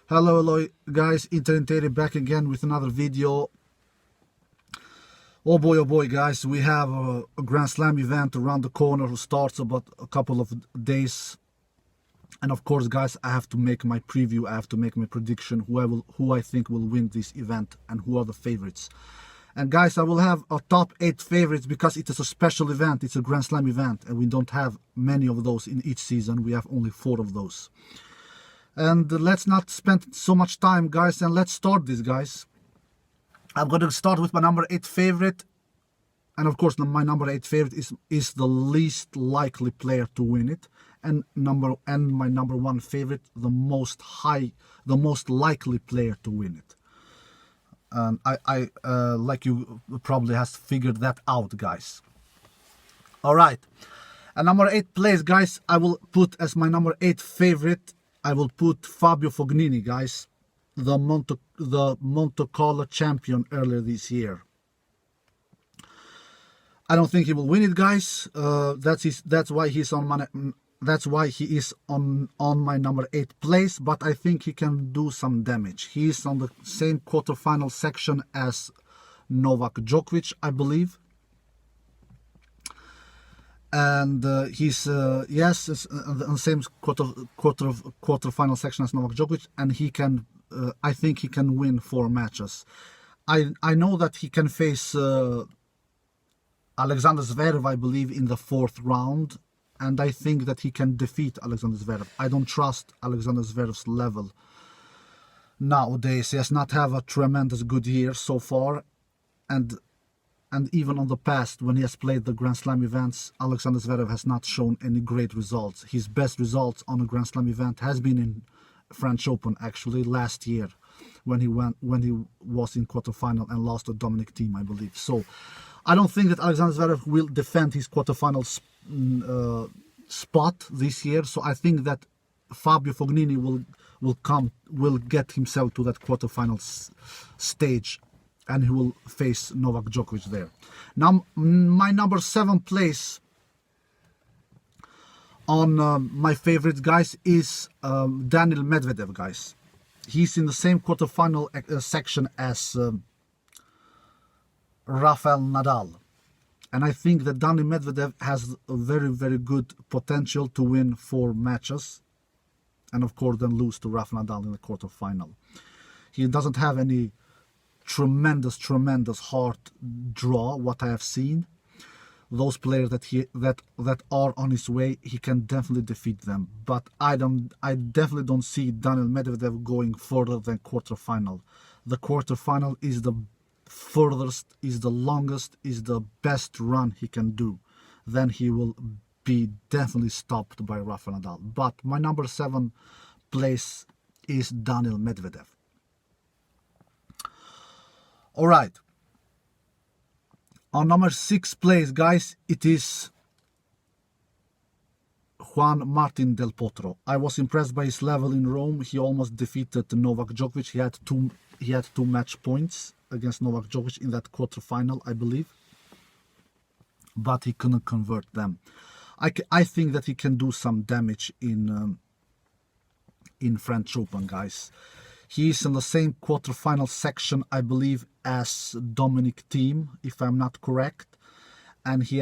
Hello guys, Internet back again with another video. Oh boy guys, we have a Grand Slam event around the corner who starts about a couple of days. And of course guys, I have to make my preview, I have to make my prediction who I think will win this event and who are the favorites. And guys, I will have a top 8 favorites because it is a special event, it's a Grand Slam event, and we don't have many of those in each season, we have only 4 of those. And let's not spend so much time, guys, and let's start this, guys. I'm going to start with my number 8 favorite. And of course, my number 8 favorite is the least likely player to win it. And my number 1 favorite, the most likely player to win it. And I like you probably has figured that out, guys. All right. And number 8 place, guys, I will put as my number 8 favorite. I will put Fabio Fognini, guys, the Monte Carlo champion earlier this year. I don't think he will win it, guys. That's why he is on my number 8 place. But I think he can do some damage. He is on the same quarterfinal section as Novak Djokovic, I believe. And he's on the same quarterfinal section as Novak Djokovic, and he can. I think he can win 4 matches. I know that he can face Alexander Zverev, I believe, in the 4th round, and I think that he can defeat Alexander Zverev. I don't trust Alexander Zverev's level nowadays. He has not had a tremendous good year so far, and even on the past, when he has played the Grand Slam events, Alexander Zverev has not shown any great results. His best results on a Grand Slam event has been in French Open, actually, last year, when he was in quarterfinal and lost to Dominic Thiem, I believe. So, I don't think that Alexander Zverev will defend his quarterfinal spot this year. So, I think that Fabio Fognini will get himself to that quarterfinal stage, and he will face Novak Djokovic there. Now, my number 7 place on my favorite, guys, is Daniil Medvedev, guys. He's in the same quarterfinal section as Rafael Nadal. And I think that Daniil Medvedev has a very, very good potential to win 4 matches. And of course, then lose to Rafael Nadal in the quarterfinal. He doesn't have any tremendous hard draw, what I have seen. Those players that are on his way, he can definitely defeat them. But I definitely don't see Daniil Medvedev going further than quarterfinal. The quarterfinal is the furthest, is the longest, is the best run he can do. Then he will be definitely stopped by Rafael Nadal. But my number 7 place is Daniil Medvedev. All right. On number 6 place, guys, it is Juan Martín del Potro. I was impressed by his level in Rome. He almost defeated Novak Djokovic. He had 2 match points against Novak Djokovic in that quarterfinal, I believe. But he couldn't convert them. I think that he can do some damage in French Open, guys. He is in the same quarterfinal section, I believe, as Dominic Thiem, if I'm not correct, and he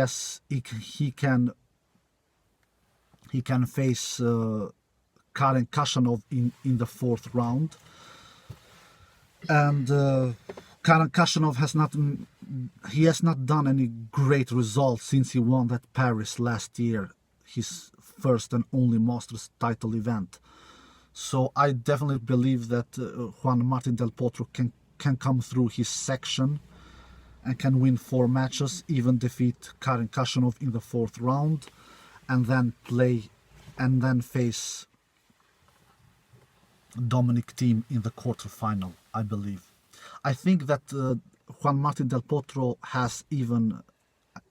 can face Karen Khachanov in the 4th round. And Karen Khachanov has not done any great results since he won that Paris last year, his first and only Masters title event. So I definitely believe that Juan Martín del Potro can come through his section and can win 4 matches, even defeat Karen Khachanov in the 4th round, and then face Dominic Thiem in the quarterfinal, I believe. I think that Juan Martín del Potro has even,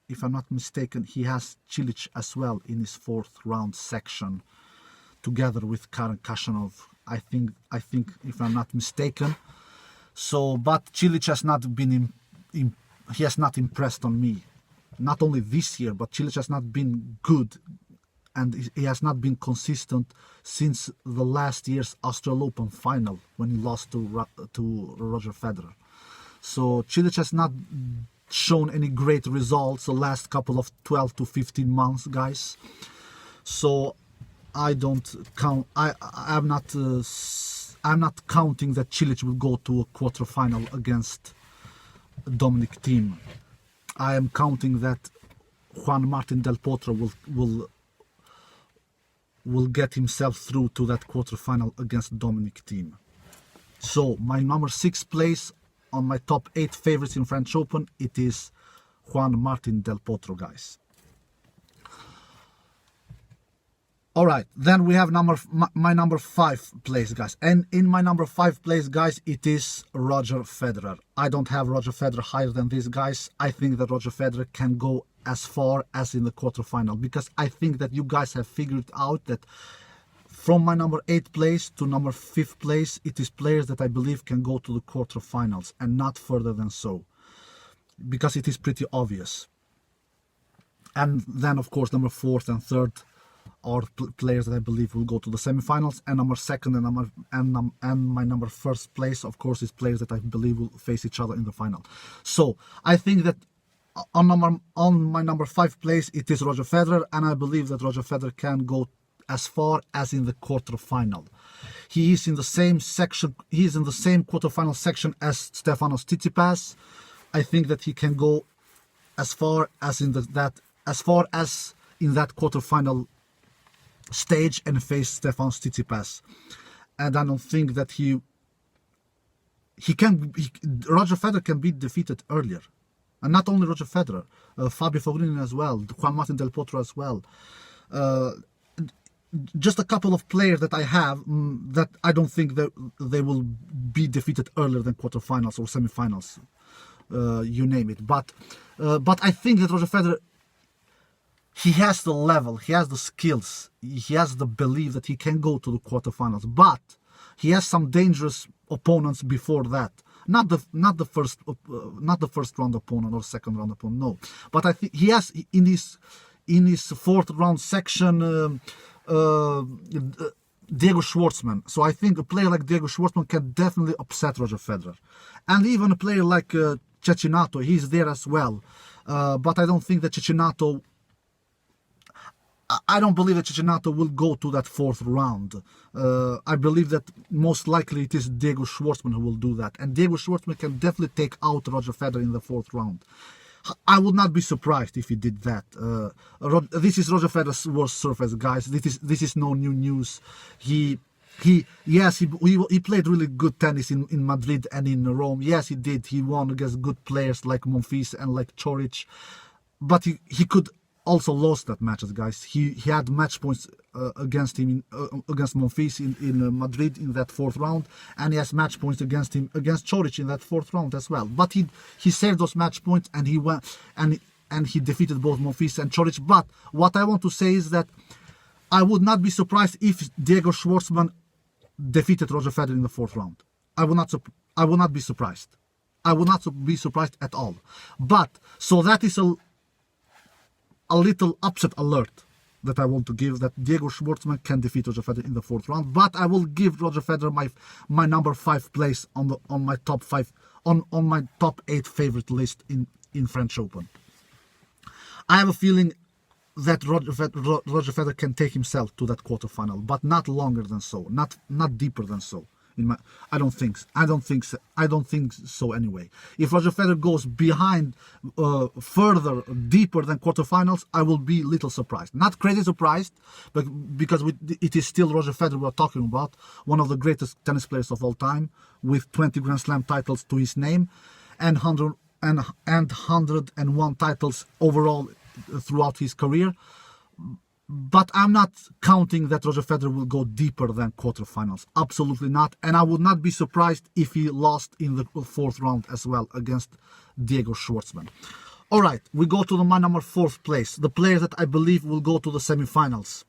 if I'm not mistaken, he has Cilic as well in his 4th round section, together with Karen Khachanov. I think if I'm not mistaken. So, but Cilic has not been he has not impressed on me. Not only this year, but Cilic has not been good and he has not been consistent since the last year's Australian Open final when he lost to Roger Federer. So Cilic has not shown any great results the last couple of 12 to 15 months, guys. So I don't count. I'm not counting that Cilic will go to a quarterfinal against Dominic Thiem. I am counting that Juan Martín del Potro will get himself through to that quarterfinal against Dominic Thiem. So my number 6 place on my top 8 favorites in French Open, it is Juan Martín del Potro, guys. All right, then we have my number 5 place, guys. And in my number 5 place, guys, it is Roger Federer. I don't have Roger Federer higher than this, guys. I think that Roger Federer can go as far as in the quarterfinal, because I think that you guys have figured out that from my number 8 place to number 5th place, it is players that I believe can go to the quarterfinals and not further than so, because it is pretty obvious. And then, of course, number 4th and 3rd are players that I believe will go to the semifinals, and number 2nd and my number 1st place, of course, is players that I believe will face each other in the final. So I think that on my number 5 place, it is Roger Federer, and I believe that Roger Federer can go as far as in the quarterfinal. He is in the same section. He is in the same quarterfinal section as Stefanos Tsitsipas. I think that he can go as far as in that quarterfinal stage and face Stefanos Tsitsipas. And I don't think that Roger Federer can be defeated earlier. And not only Roger Federer, Fabio Fognini as well, Juan Martín del Potro as well. Just a couple of players that I have that I don't think that they will be defeated earlier than quarterfinals or semifinals, you name it. But I think that Roger Federer, he has the level, he has the skills, he has the belief that he can go to the quarterfinals. But he has some dangerous opponents before that. Not the first round opponent or second round opponent, no. But I think he has in his 4th round section Diego Schwartzman. So I think a player like Diego Schwartzman can definitely upset Roger Federer, and even a player like Cecchinato, he's there as well. But I don't think that Cecchinato. I don't believe that Cecchinato will go to that 4th round. I believe that most likely it is Diego Schwartzman who will do that. And Diego Schwartzman can definitely take out Roger Federer in the 4th round. I would not be surprised if he did that. This is Roger Federer's worst surface, guys. This is no new news. He played really good tennis in Madrid and in Rome. Yes, he did. He won against good players like Monfils and like Coric. But he could also lost that matches, guys. He had match points against him against Monfils in Madrid in that 4th round, and he has match points against him against Coric in that 4th round as well. But he saved those match points, and he went and he defeated both Monfils and Coric. But what I want to say is that I would not be surprised if Diego Schwartzman defeated Roger Federer in the 4th round. I will not be surprised. I will not be surprised at all. But so that is a little upset alert that I want to give, that Diego Schwartzman can defeat Roger Federer in the 4th round. But I will give Roger Federer my number 5 place on my top 8 favorite list in French Open. I have a feeling that Roger Federer can take himself to that quarterfinal, but not longer than so, not deeper than so. I don't think so anyway. If Roger Federer goes behind further deeper than quarterfinals, I will be little surprised. Not crazy surprised, but because it is still Roger Federer we're talking about, one of the greatest tennis players of all time, with 20 Grand Slam titles to his name, and 101 titles overall throughout his career. But I'm not counting that Roger Federer will go deeper than quarterfinals. Absolutely not. And I would not be surprised if he lost in the 4th round as well against Diego Schwartzman. All right, we go to my number 4th place. The players that I believe will go to the semifinals.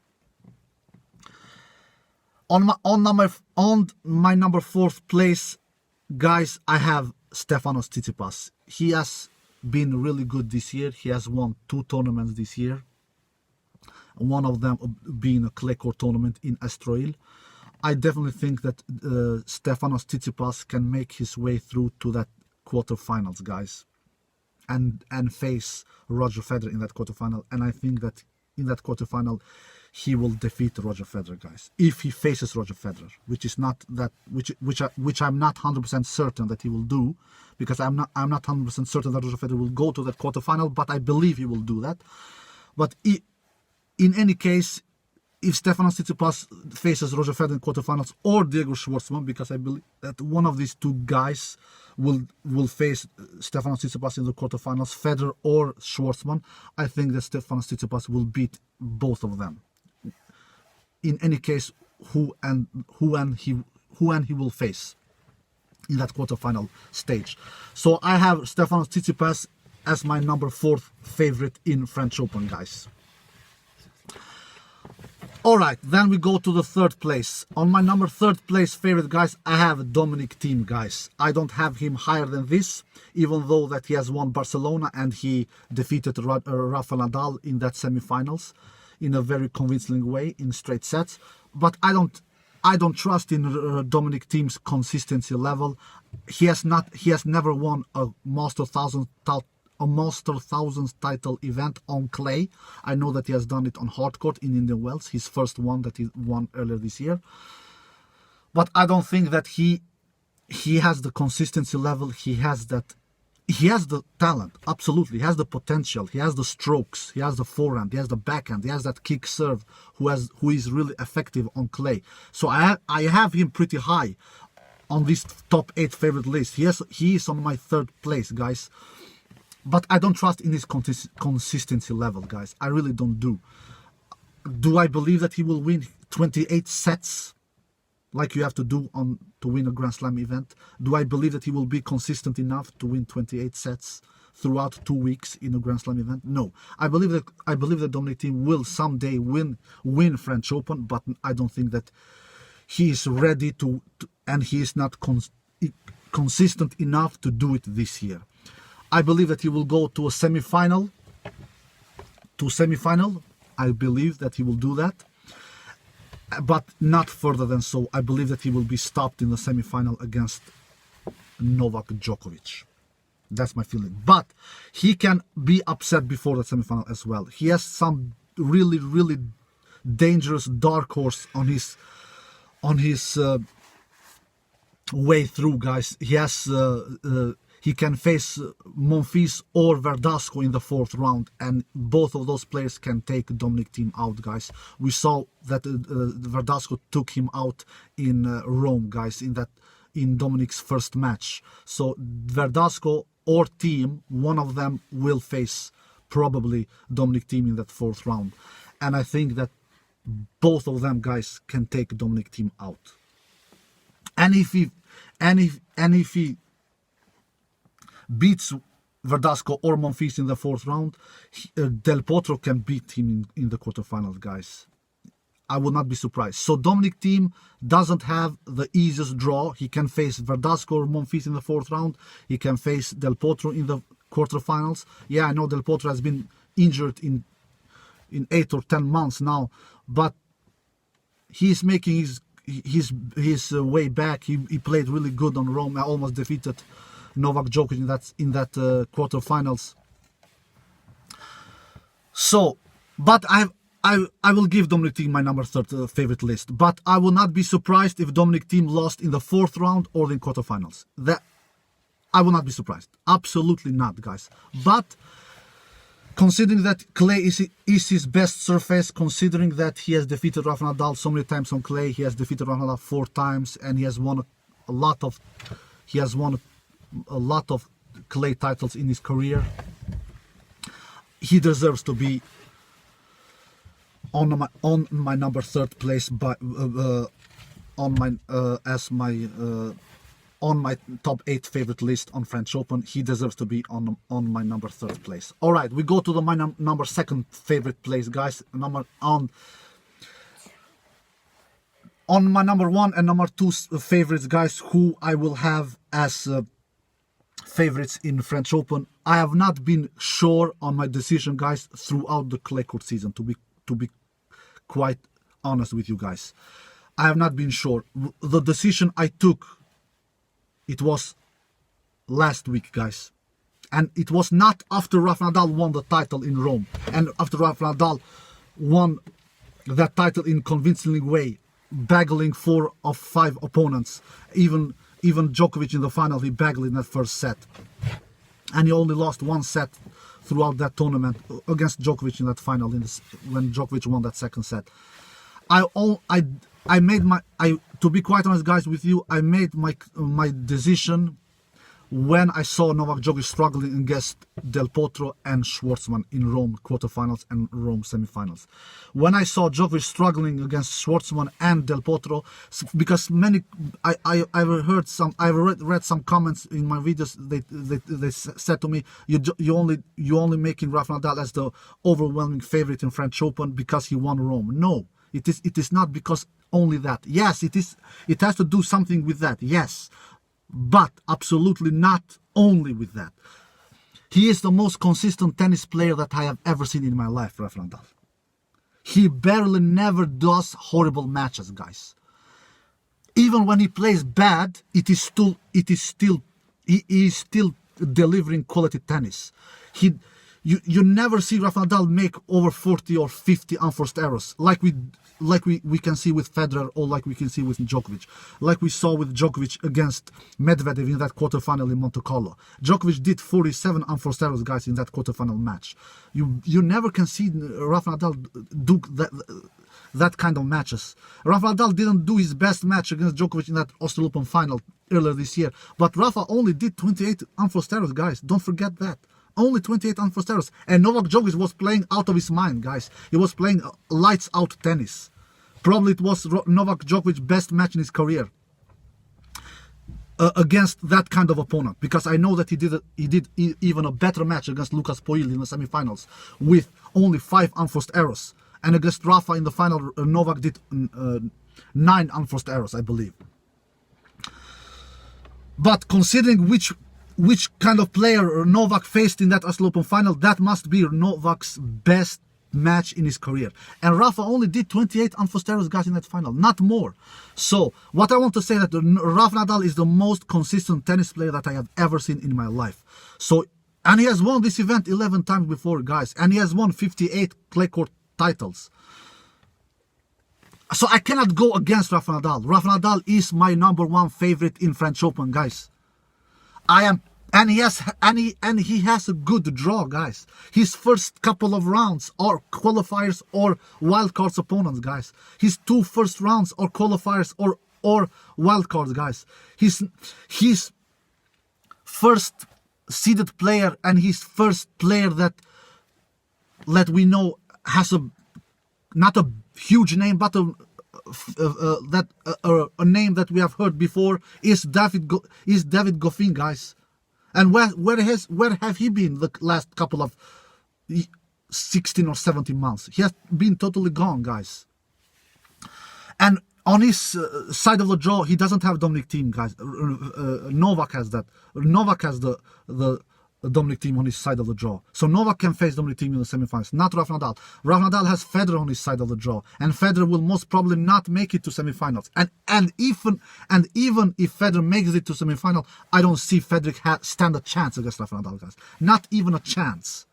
On my number 4th place, guys, I have Stefanos Tsitsipas. He has been really good this year. He has won 2 tournaments this year. one of them being a clay court tournament in Estoril. I definitely think that Stefanos Tsitsipas can make his way through to that quarterfinals, guys, and face Roger Federer in that quarterfinal. And I think that in that quarterfinal he will defeat Roger Federer, guys, if he faces Roger Federer, which is not that which I'm not 100% certain that he will do, because I'm not 100% certain that Roger Federer will go to that quarterfinal, but I believe he will do that. But in any case, if Stefanos Tsitsipas faces Roger Federer in quarterfinals, or Diego Schwartzman, because I believe that one of these two guys will face Stefanos Tsitsipas in the quarterfinals, Federer or Schwartzman, I think that Stefanos Tsitsipas will beat both of them. In any case, who he will face in that quarterfinal stage. So I have Stefanos Tsitsipas as my number 4th favorite in French Open, guys. Alright, then we go to the 3rd place. On my number 3rd place favorite, guys, I have Dominic Thiem, guys. I don't have him higher than this, even though that he has won Barcelona and he defeated Rafael Nadal in that semi-finals in a very convincing way in straight sets. But I don't trust in Dominic Thiem's consistency level. He has never won a Master Thousands title event on clay. I know that he has done it on hard court in Indian Wells, his first one that he won earlier this year. But I don't think that he has the consistency level. He has the talent, absolutely. He has the potential. He has the strokes. He has the forehand. He has the backhand. He has that kick serve who is really effective on clay. So I have him pretty high on this top 8 favorite list. He is on my 3rd place, guys. But I don't trust in his consistency level, guys. I really don't do. Do I believe that he will win 28 sets like you have to do to win a Grand Slam event? Do I believe that he will be consistent enough to win 28 sets throughout 2 weeks in a Grand Slam event? No. I believe that Dominic Thiem will someday win French Open, but I don't think that he is ready to and he is not consistent enough to do it this year. I believe that he will go to a semi-final. I believe that he will do that. But not further than so. I believe that he will be stopped in the semi-final against Novak Djokovic. That's my feeling. But he can be upset before the semi-final as well. He has some really, really dangerous dark horse on his way through, guys. He can face Monfils or Verdasco in the 4th round, and both of those players can take Dominic Thiem out, guys. We saw that Verdasco took him out in Rome, guys, in Dominic's first match. So Verdasco or Thiem, one of them will face probably Dominic Thiem in that 4th round, and I think that both of them, guys, can take Dominic Thiem out. And if he beats Verdasco or Monfils in the 4th round, Del Potro can beat him in the quarterfinals, guys. I will not be surprised. So Dominic Thiem doesn't have the easiest draw. He can face Verdasco or Monfils in the 4th round. He can face Del Potro in the quarterfinals. Yeah, I know Del Potro has been injured in 8 or 10 months now, but he's making his way back. He played really good on Rome. I almost defeated Novak Djokovic in that quarterfinals. So, but I will give Dominic Thiem my number 3rd favorite list. But I will not be surprised if Dominic Thiem lost in the 4th round or in quarterfinals. That I will not be surprised. Absolutely not, guys. But considering that clay is his best surface, considering that he has defeated Rafael Nadal so many times on clay, he has defeated Rafael Nadal 4 times, and he has won a lot of clay titles in his career. He deserves to be on my number 3rd place on my top 8 favorite list on French Open. He deserves to be on my number 3rd place. All right, we go to my number 2nd favorite place, guys. On my number 1 and number 2 favorites, guys, who I will have as favorites in French Open. I have not been sure on my decision, guys, throughout the clay court season, to be quite honest with you guys. I have not been sure. The decision I took, it was last week, guys. And it was not after Rafael Nadal won the title in Rome. And after Rafael Nadal won that title in convincing way, battling 4 of 5 opponents. Even Djokovic in the final, he battled in that first set. And he only lost 1 set throughout that tournament against Djokovic in that final when Djokovic won that second set. To be quite honest, guys, with you, I made my decision when I saw Novak Djokovic struggling against Del Potro and Schwartzman in Rome quarterfinals and Rome semifinals. When I saw Djokovic struggling against Schwartzman and Del Potro, because I've read some comments in my videos. They said to me, you only making Rafael Nadal as the overwhelming favorite in French Open because he won Rome. No, it is not because only that. Yes, it is. It has to do something with that. Yes. But absolutely not only with that. He is the most consistent tennis player that I have ever seen in my life, Rafael Nadal. He barely never does horrible matches, guys. Even when he plays bad, he is still delivering quality tennis. You never see Rafael Nadal make over 40 or 50 unforced errors like we can see with Federer, or like we can see with Djokovic, like we saw with Djokovic against Medvedev in that quarterfinal in Monte Carlo. Djokovic did 47 unforced errors, guys, in that quarterfinal match. You never can see Rafael Nadal do that kind of matches. Rafael Nadal didn't do his best match against Djokovic in that Australian Open final earlier this year, but Rafa only did 28 unforced errors, guys. Don't forget that. Only 28 unforced errors. And Novak Djokovic was playing out of his mind, guys. He was playing lights out tennis. Probably it was Novak Djokovic's best match in his career against that kind of opponent. Because I know that he did even a better match against Lucas Pouille in the semifinals with only 5 unforced errors. And against Rafa in the final, Novak did 9 unforced errors, I believe. But considering which kind of player Novak faced in that Australian Open final, that must be Novak's best match in his career. And Rafa only did 28 unforced errors, guys, in that final, not more. So what I want to say that Rafa Nadal is the most consistent tennis player that I have ever seen in my life. So, and he has won this event 11 times before, guys, and he has won 58 clay court titles. So I cannot go against Rafa Nadal. Rafa Nadal is my #1 favorite in French Open, guys. And he has a good draw, guys. His first couple of rounds are qualifiers or wildcards opponents, guys. His 2 first rounds are qualifiers or wildcards, guys. His first seeded player and his first player that we know has not a huge name, but a name that we have heard before is David Goffin, guys. And where have he been the last couple of 16 or 17 months? He has been totally gone, guys. And on his side of the draw, he doesn't have Dominic Thiem, guys. Novak has that. Novak has the Dominic Thiem on his side of the draw. So Novak can face Dominic Thiem in the semifinals, not Rafa Nadal. Rafa Nadal has Federer on his side of the draw, and Federer will most probably not make it to semifinals. And even if Federer makes it to semifinal, I don't see Federer stand a chance against Rafa Nadal, guys. Not even a chance.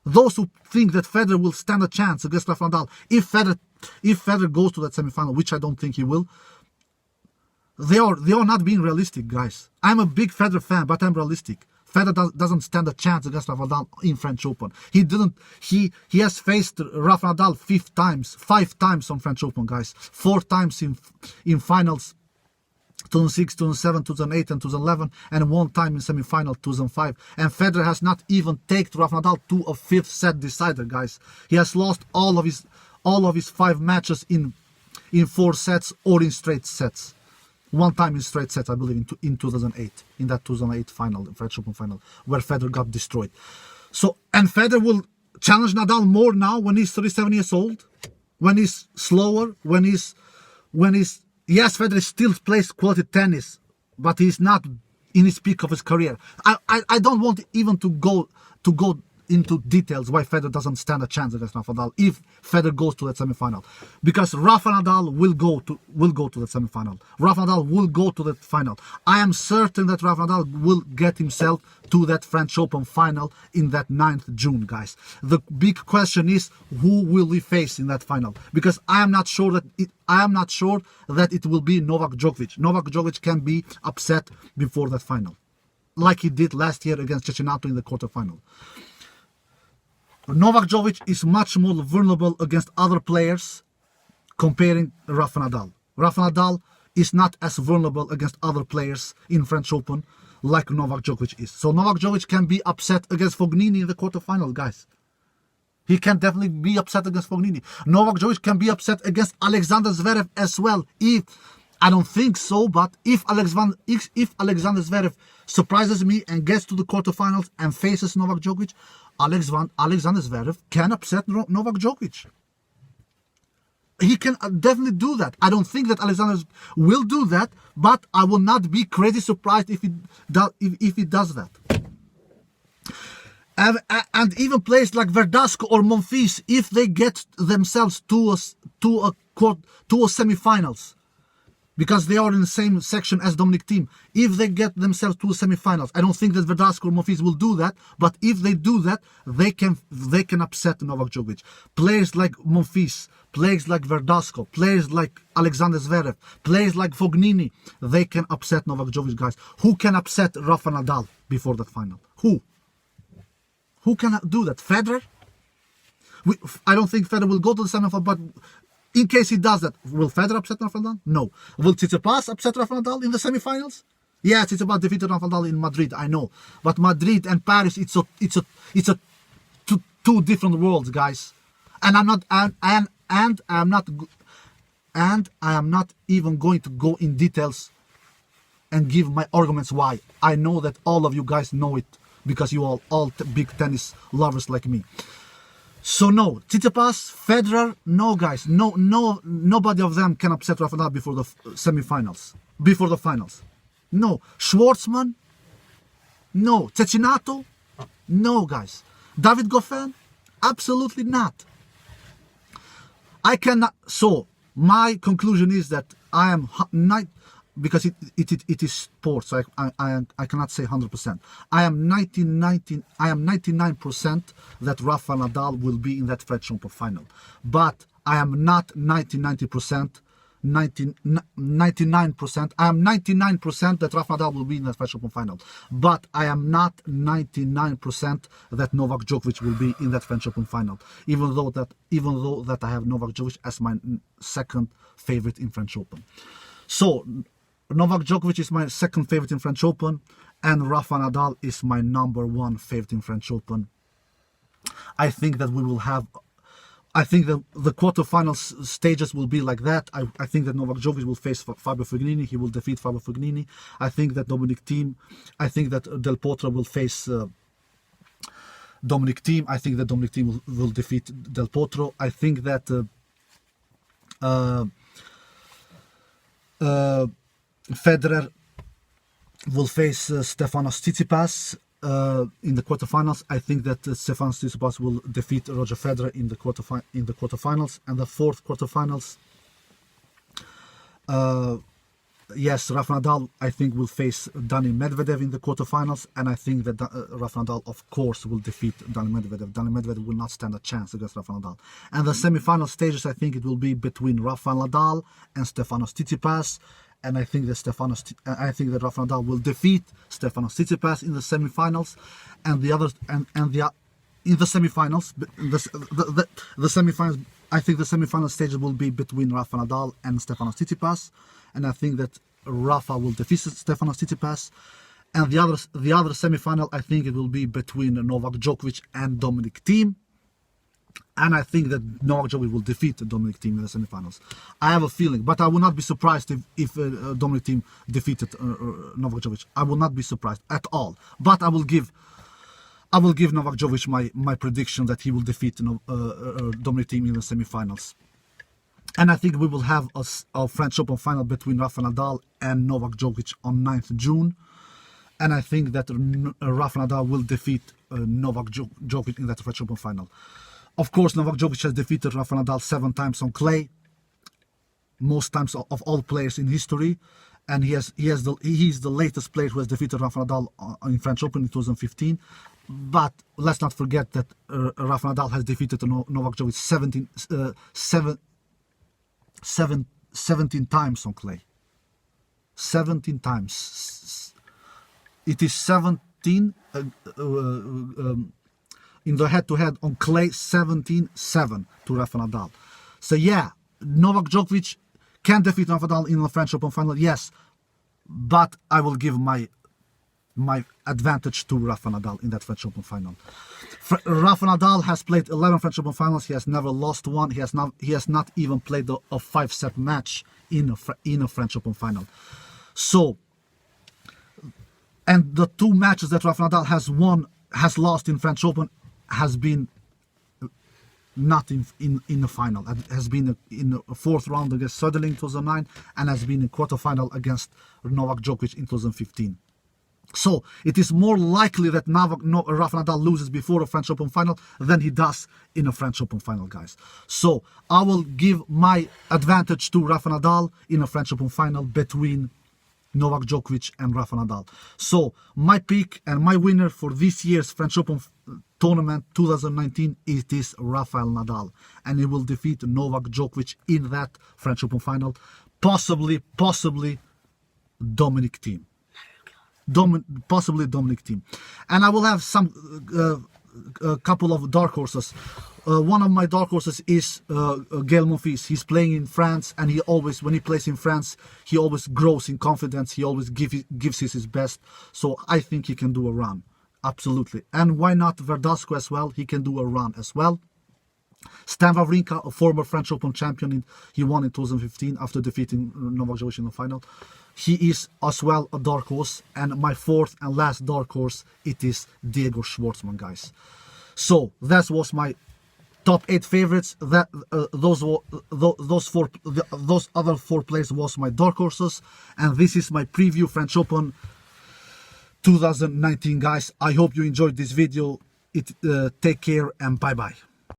Those who think that Federer will stand a chance against Rafa Nadal, if Federer goes to that semifinal, which I don't think he will, they are not being realistic, guys. I'm a big Federer fan, but I'm realistic. Federer doesn't stand a chance against Rafa Nadal in French Open. He has faced Rafa Nadal 5 times on French Open, guys. 4 times in finals, 2006, 2007, 2008 and 2011, and 1 time in semi-final, 2005. And Federer has not even taken Rafa Nadal to a 5th set decider, guys. He has lost all of his 5 matches in 4 sets or in straight sets. 1 time in straight sets, I believe, in 2008, in that 2008 final, the French Open final, where Federer got destroyed. So, and Federer will challenge Nadal more now when he's 37 years old, when he's slower, yes, Federer still plays quality tennis, but he's not in his peak of his career. I don't want even to go into details why Federer doesn't stand a chance against Rafa Nadal if Federer goes to that semifinal, because Rafa Nadal will go to the semifinal. Rafa Nadal will go to the final. I am certain that Rafa Nadal will get himself to that French Open final in that 9th June, guys. The big question is, who will we face in that final? Because I am not sure that it will be Novak Djokovic. Novak Djokovic can be upset before that final, like he did last year against Cecchinato in the quarterfinal. Novak Djokovic is much more vulnerable against other players comparing Rafa Nadal. Rafa Nadal is not as vulnerable against other players in French Open like Novak Djokovic is. So Novak Djokovic can be upset against Fognini in the quarterfinal, guys. He can definitely be upset against Fognini. Novak Djokovic can be upset against Alexander Zverev as well. I don't think so, but if Alexander Zverev surprises me and gets to the quarterfinals and faces Novak Djokovic, Alexander Zverev can upset Novak Djokovic. He can definitely do that. I don't think that Alexander will do that, but I will not be crazy surprised if he does that. And even players like Verdasco or Monfils, if they get themselves to a semifinals, because they are in the same section as Dominic Thiem, if they get themselves to the semifinals, I don't think that Verdasco or Monfils will do that, but if they do that, they can upset Novak Djokovic. Players like Monfils, players like Verdasco, players like Alexander Zverev, players like Fognini, they can upset Novak Djokovic, guys. Who can upset Rafa Nadal before that final? Who? Who can do that? Federer? I don't think Federer will go to the semifinal, but in case he does that, will Federer upset Rafa Nadal? No. Will Tsitsipas upset Rafa Nadal in the semifinals? Yeah, Tsitsipas defeated Rafa Nadal in Madrid, I know. But Madrid and Paris, it's a two different worlds, guys. And I am not even going to go in details and give my arguments why. I know that all of you guys know it, because you are all big tennis lovers like me. So no, Tsitsipas, Federer, no, guys, nobody of them can upset Rafa Nadal before the semifinals, before the finals. No, Schwartzman, no, Cecchinato, no, guys. David Goffin, absolutely not. I cannot. So my conclusion is that I am not, because it is sports. So I cannot say 100%. I am 99% that Rafa Nadal will be in that French Open final, but I am not 99%. I am 99% that Rafa Nadal will be in that French Open final, but I am not 99% that Novak Djokovic will be in that French Open final. Even though that I have Novak Djokovic as my second favorite in French Open. So Novak Djokovic is my second favorite in French Open, and Rafa Nadal is my number one favorite in French Open. I think that we will have. I think that the quarterfinal stages will be like that. I think that Novak Djokovic will face Fabio Fognini. He will defeat Fabio Fognini. I think that Dominic Thiem. I think that Del Potro will face Dominic Thiem. I think that Dominic Thiem will defeat Del Potro. I think that Federer will face Stefanos Tsitsipas in the quarterfinals. I think that Stefanos Tsitsipas will defeat Roger Federer in the quarterfinals. And the fourth quarterfinals, yes, Rafa Nadal, I think, will face Daniil Medvedev in the quarterfinals, and I think that Rafa Nadal, of course, will defeat Daniil Medvedev. Daniil Medvedev will not stand a chance against Rafa Nadal. And the semi-final stages, I think it will be between Rafa Nadal and Stefanos Tsitsipas, and I think that Rafa Nadal will defeat Stefanos Tsitsipas in the semi-finals, and in the semi-finals, the semi-finals. I think the semi-final stages will be between Rafa Nadal and Stefanos Tsitsipas, and I think that Rafa will defeat Stefanos Tsitsipas. And the other semi-final, I think it will be between Novak Djokovic and Dominic Thiem, and I think that Novak Djokovic will defeat Dominic Thiem in the semi-finals. I have a feeling, but I will not be surprised if Dominic Thiem defeated Novak Djokovic. I will not be surprised at all. But I will give Novak Djokovic my prediction that he will defeat Dominic Thiem in the semi-finals. And I think we will have a French Open final between Rafa Nadal and Novak Djokovic on 9th June. and I think that Rafa Nadal will defeat Novak Djokovic in that French Open final. Of course, Novak Djokovic has defeated Rafa Nadal 7 times on clay, most times of all players in history, and he is the latest player who has defeated Rafa Nadal in French Open in 2015. But let's not forget that Rafa Nadal has defeated Novak Djokovic 17 times on clay. 17 times. It is 17 in the head-to-head on clay, 17-7 to Rafa Nadal. So yeah, Novak Djokovic can defeat Rafa Nadal in the French Open final, yes, but I will give my advantage to Rafa Nadal in that French Open final. Rafa Nadal has played 11 French Open finals. He has never lost one. He has not even played a 5-set match in a French Open final. So, and the 2 matches that Rafa Nadal has lost in French Open has been not in the final. It has been in the 4th round against Söderling in 2009 and has been in quarterfinal against Novak Djokovic in 2015. So it is more likely that Rafa Nadal loses before a French Open final than he does in a French Open final, guys. So I will give my advantage to Rafa Nadal in a French Open final between Novak Djokovic and Rafa Nadal. So my pick and my winner for this year's French Open tournament 2019, it is Rafael Nadal, and he will defeat Novak Djokovic in that French Open final, possibly Dominic Thiem. Possibly Dominic Thiem. And I will have a couple of dark horses. One of my dark horses is Gaël Monfils. He's playing in France, and when he plays in France, he always grows in confidence. He always gives his best. So I think he can do a run, absolutely. And why not Verdasco as well? He can do a run as well. Stan Wawrinka, a former French Open champion, he won in 2015 after defeating Novak Djokovic in the final. He is as well a dark horse, and my 4th and last dark horse, it is Diego Schwartzman, guys. So that was my top 8 favorites. Those other 4 players was my dark horses, and this is my preview French Open 2019, guys. I hope you enjoyed this video. Take care and bye bye.